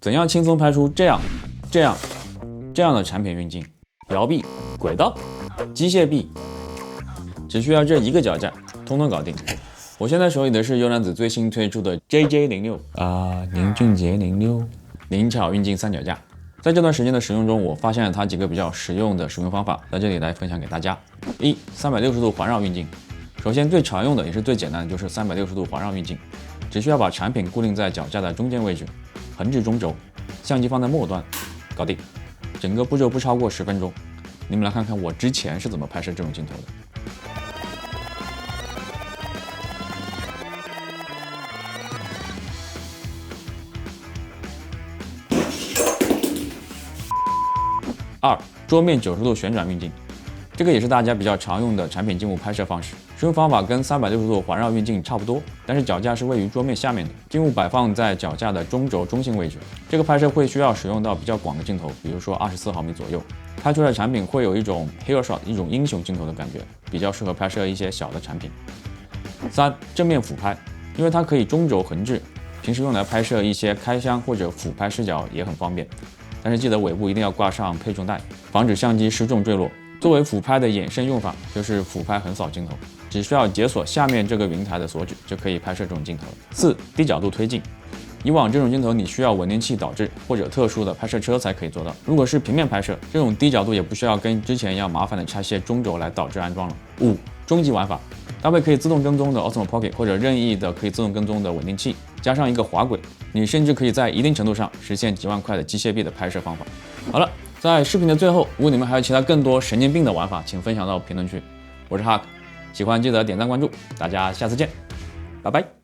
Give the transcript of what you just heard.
怎样轻松拍出这样的产品运镜？摇臂、轨道、机械臂，只需要这一个脚架，通通搞定。我现在手里的是优男子最新推出的 JJ06宁俊杰06灵巧运镜三脚架。在这段时间的使用中，我发现了它几个比较实用的使用方法，在这里来分享给大家。一、360度环绕运镜。首先最常用的也是最简单的就是360度环绕运镜，只需要把产品固定在脚架的中间位置，横置中轴，相机放在末端，搞定。整个步骤不超过10分钟。你们来看看我之前是怎么拍摄这种镜头的。2、桌面90度旋转运镜，这个也是大家比较常用的产品静物拍摄方式。使用方法跟360度环绕运镜差不多，但是脚架是位于桌面下面的，静物摆放在脚架的中轴中心位置。这个拍摄会需要使用到比较广的镜头，比如说24毫米左右，拍出来的产品会有一种 hero shot 一种英雄镜头的感觉，比较适合拍摄一些小的产品。3、正面俯拍，因为它可以中轴横置，平时用来拍摄一些开箱或者俯拍视角也很方便。但是记得尾部一定要挂上配重带，防止相机失重坠落。作为俯拍的衍生用法，就是俯拍横扫镜头，只需要解锁下面这个云台的锁止，就可以拍摄这种镜头。4、低角度推进。以往这种镜头你需要稳定器导致或者特殊的拍摄车才可以做到。如果是平面拍摄，这种低角度也不需要跟之前一样麻烦的拆卸中轴来导致安装了。5、终极玩法，搭配可以自动跟踪的 Osmo Pocket 或者任意的可以自动跟踪的稳定器，加上一个滑轨，你甚至可以在一定程度上实现几万块的机械臂的拍摄方法。好了，在视频的最后，如果你们还有其他更多神经病的玩法，请分享到评论区。我是 Hak， 喜欢记得点赞关注，大家下次见，拜拜。